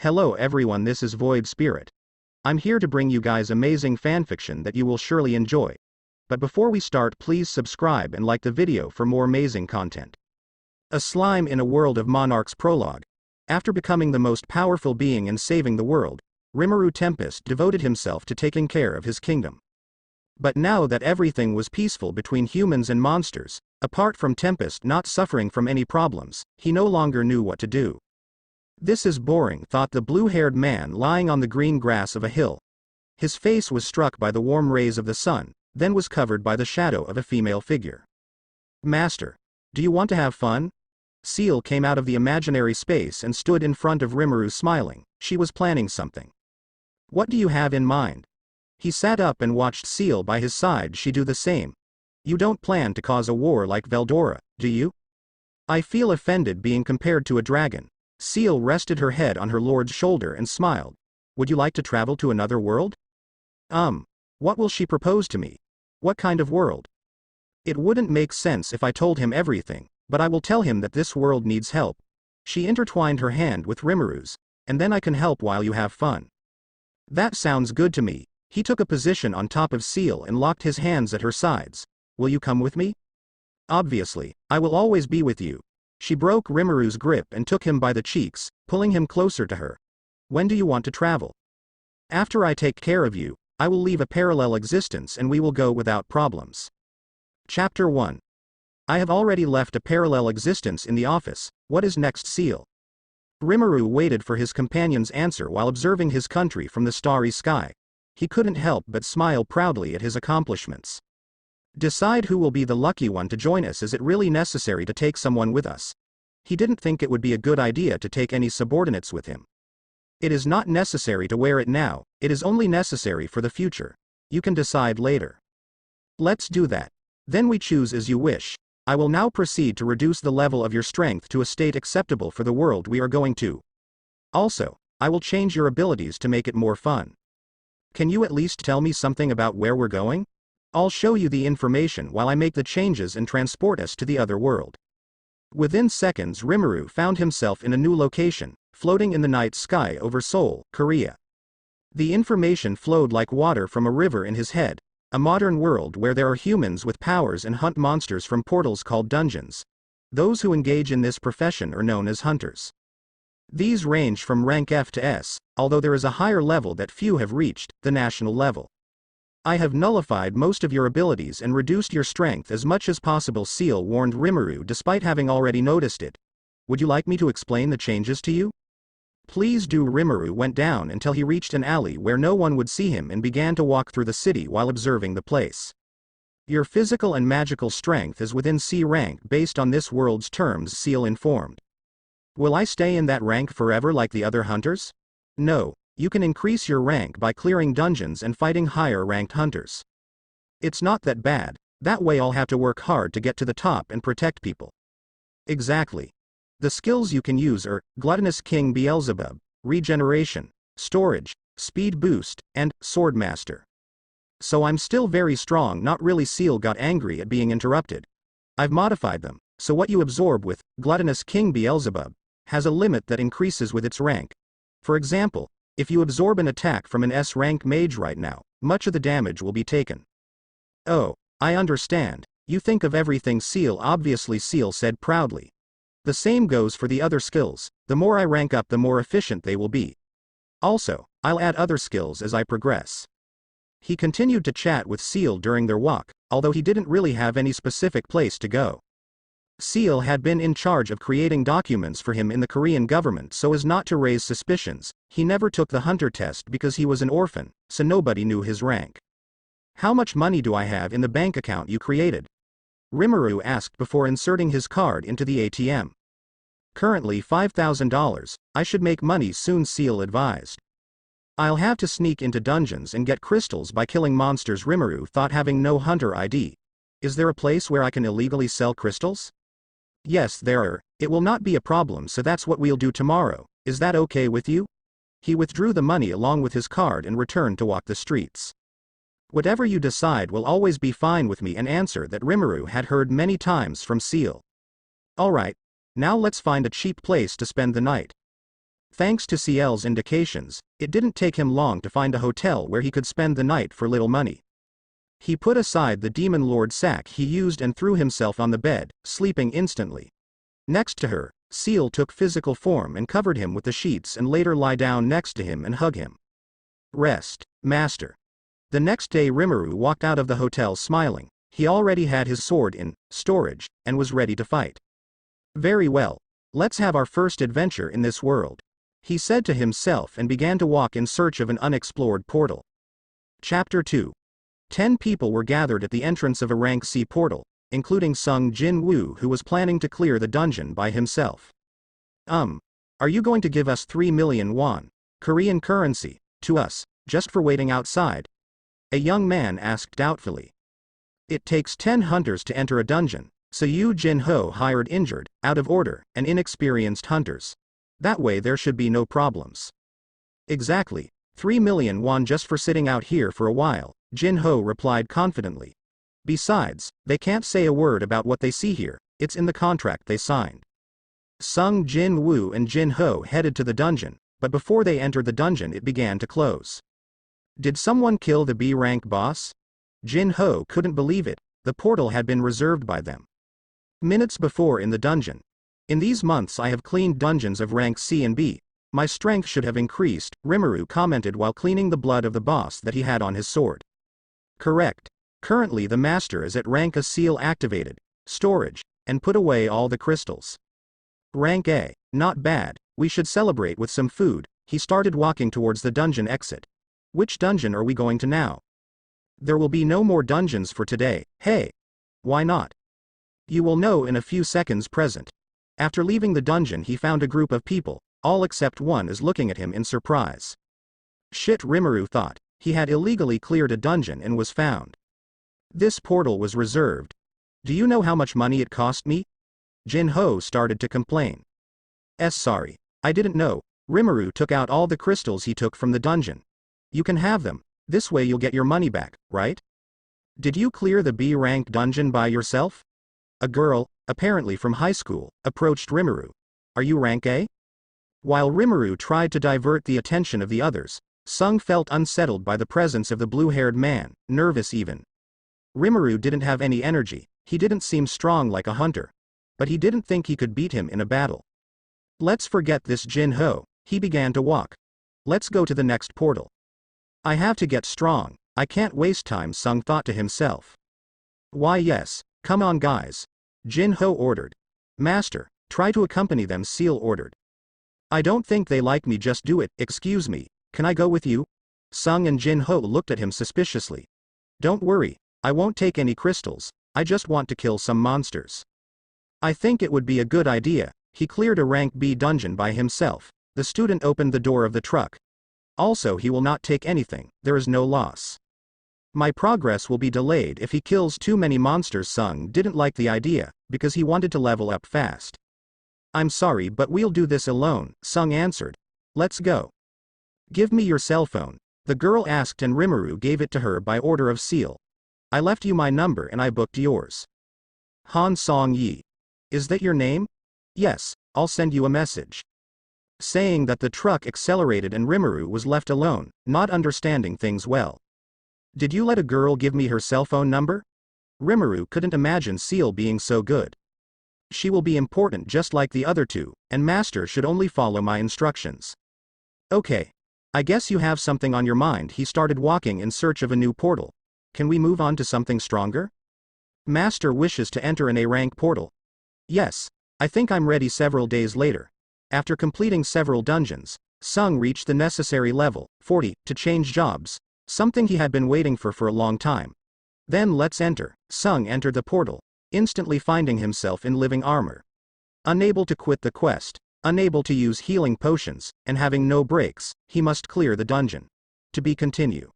Hello everyone, this is Void Spirit. I'm here to bring you guys amazing fanfiction that you will surely enjoy. But before we start, please subscribe and like the video for more amazing content. A slime in a world of Monarch's Prologue. After becoming the most powerful being and saving the world, Rimuru Tempest devoted himself to taking care of his kingdom. But now that everything was peaceful between humans and monsters, apart from Tempest not suffering from any problems, he no longer knew what to do. "This is boring," thought the blue-haired man lying on the green grass of a hill. His face was struck by the warm rays of the sun, then was covered by the shadow of a female figure. "Master, do you want to have fun?" Seal came out of the imaginary space and stood in front of Rimuru smiling. She was planning something. "What do you have in mind?" He sat up and watched Seal by his side. She do the same. "You don't plan to cause a war like Veldora, do you?" "I feel offended being compared to a dragon." Seal rested her head on her lord's shoulder and smiled. "Would you like to travel to another world?" What will she propose to me? What kind of world? It wouldn't make sense if I told him everything, but I will tell him that this world needs help." She intertwined her hand with Rimuru's. "And then I can help while you have fun." "That sounds good to me." He took a position on top of Seal and locked his hands at her sides. "Will you come with me?" "Obviously, I will always be with you." She broke Rimuru's grip and took him by the cheeks, pulling him closer to her. "When do you want to travel?" "After I take care of you, I will leave a parallel existence and we will go without problems." Chapter 1. "I have already left a parallel existence in the office. What is next, Seal?" Rimuru waited for his companion's answer while observing his country from the starry sky. He couldn't help but smile proudly at his accomplishments. "Decide who will be the lucky one to join us. Is it really necessary to take someone with us?" He didn't think it would be a good idea to take any subordinates with him. "It is not necessary to wear it now, it is only necessary for the future. You can decide later." "Let's do that. Then we choose as you wish. I will now proceed to reduce the level of your strength to a state acceptable for the world we are going to. Also, I will change your abilities to make it more fun. Can you at least tell me something about where we're going? I'll show you the information while I make the changes and transport us to the other world." Within seconds, Rimuru found himself in a new location, floating in the night sky over Seoul, Korea. The information flowed like water from a river in his head. A modern world where there are humans with powers and hunt monsters from portals called dungeons. Those who engage in this profession are known as hunters. These range from rank F to S, although there is a higher level that few have reached, the national level. "I have nullified most of your abilities and reduced your strength as much as possible," Seal warned Rimuru despite having already noticed it. "Would you like me to explain the changes to you?" "Please do." Rimuru went down until he reached an alley where no one would see him and began to walk through the city while observing the place. "Your physical and magical strength is within C rank based on this world's terms," Seal informed. "Will I stay in that rank forever like the other hunters?" "No. You can increase your rank by clearing dungeons and fighting higher-ranked hunters. It's not that bad. That way I'll have to work hard to get to the top and protect people." "Exactly. The skills you can use are Gluttonous King Beelzebub, Regeneration, Storage, Speed Boost, and Swordmaster." "So I'm still very strong." "Not really." Seal got angry at being interrupted. "I've modified them, so what you absorb with Gluttonous King Beelzebub has a limit that increases with its rank. For example, if you absorb an attack from an S-rank mage right now, much of the damage will be taken." "Oh, I understand. You think of everything." Seal obviously Seal said proudly. "The same goes for the other skills. The more I rank up, the more efficient they will be. Also, I'll add other skills as I progress." He continued to chat with Seal during their walk, although he didn't really have any specific place to go. Seal had been in charge of creating documents for him in the Korean government so as not to raise suspicions. He never took the hunter test because he was an orphan, so nobody knew his rank. "How much money do I have in the bank account you created?" Rimuru asked before inserting his card into the ATM. "Currently $5,000, I should make money soon," Seal advised. "I'll have to sneak into dungeons and get crystals by killing monsters." Rimuru thought, having no hunter ID. "Is there a place where I can illegally sell crystals?" "Yes, there are. It will not be a problem, so that's what we'll do tomorrow. Is that okay with you?" He withdrew the money along with his card and returned to walk the streets. "Whatever you decide will always be fine with me," an answer that Rimuru had heard many times from Seal. "Alright. Now let's find a cheap place to spend the night." Thanks to CL's indications, it didn't take him long to find a hotel where he could spend the night for little money. He put aside the Demon Lord sack he used and threw himself on the bed, sleeping instantly. Next to her, Seal took physical form and covered him with the sheets and later lie down next to him and hug him. Rest, master. The next day Rimuru walked out of the hotel smiling. He already had his sword in storage, and was ready to fight. Very well. Let's have our first adventure in this world, he said to himself and began to walk in search of an unexplored portal. Chapter 2. 10 people were gathered at the entrance of a rank C portal, including Sung Jin Woo, who was planning to clear the dungeon by himself. Are you going to give us 3 million won, Korean currency, to us, just for waiting outside? A young man asked doubtfully. It takes 10 hunters to enter a dungeon, so Yu Jin Ho hired injured, out of order, and inexperienced hunters. That way there should be no problems. Exactly, 3 million won just for sitting out here for a while, Jin Ho replied confidently. Besides, they can't say a word about what they see here, it's in the contract they signed. Sung Jin Woo and Jin Ho headed to the dungeon, but before they entered the dungeon it began to close. Did someone kill the B-rank boss? Jin Ho couldn't believe it, the portal had been reserved by them. Minutes before in the dungeon. In these months I have cleaned dungeons of rank C and B. My strength should have increased, Rimuru commented while cleaning the blood of the boss that he had on his sword. Correct. Currently the master is at rank A. Seal activated, storage, and put away all the crystals. Rank A, not bad, we should celebrate with some food. He started walking towards the dungeon exit. Which dungeon are we going to now? There will be no more dungeons for today, hey. Why not? You will know in a few seconds present. After leaving the dungeon he found a group of people, all except one is looking at him in surprise. Shit, Rimuru thought, he had illegally cleared a dungeon and was found. This portal was reserved. Do you know how much money it cost me? Jin Ho started to complain. Sorry, I didn't know. Rimuru took out all the crystals he took from the dungeon. You can have them, this way you'll get your money back, right? Did you clear the B-rank dungeon by yourself? A girl, apparently from high school, approached Rimuru. Are you rank A? While Rimuru tried to divert the attention of the others, Sung felt unsettled by the presence of the blue-haired man, nervous even. Rimuru didn't have any energy, he didn't seem strong like a hunter. But he didn't think he could beat him in a battle. Let's forget this Jin Ho, he began to walk. Let's go to the next portal. I have to get strong, I can't waste time, Sung thought to himself. Why yes, come on guys. Jin Ho ordered. Master, try to accompany them, Seal ordered. I don't think they like me, just do it. Excuse me, can I go with you? Sung and Jin Ho looked at him suspiciously. Don't worry, I won't take any crystals, I just want to kill some monsters. I think it would be a good idea. He cleared a rank B dungeon by himself. The student opened the door of the truck. Also he will not take anything, there is no loss. My progress will be delayed if he kills too many monsters. Sung didn't like the idea, because he wanted to level up fast. I'm sorry but we'll do this alone, Sung answered. Let's go. Give me your cell phone, the girl asked and Rimuru gave it to her by order of Seal. I left you my number and I booked yours. Han Song Yi. Is that your name? Yes, I'll send you a message. Saying that the truck accelerated and Rimuru was left alone, not understanding things well. Did you let a girl give me her cell phone number? Rimuru couldn't imagine Seal being so good. She will be important just like the other two, and Master should only follow my instructions. Okay. I guess you have something on your mind. He started walking in search of a new portal. Can we move on to something stronger? Master wishes to enter an A-rank portal. Yes, I think I'm ready. Several days later. After completing several dungeons, Sung reached the necessary level, 40, to change jobs, something he had been waiting for a long time. Then let's enter. Sung entered the portal, instantly finding himself in living armor. Unable to quit the quest, unable to use healing potions, and having no breaks, he must clear the dungeon. To be continue.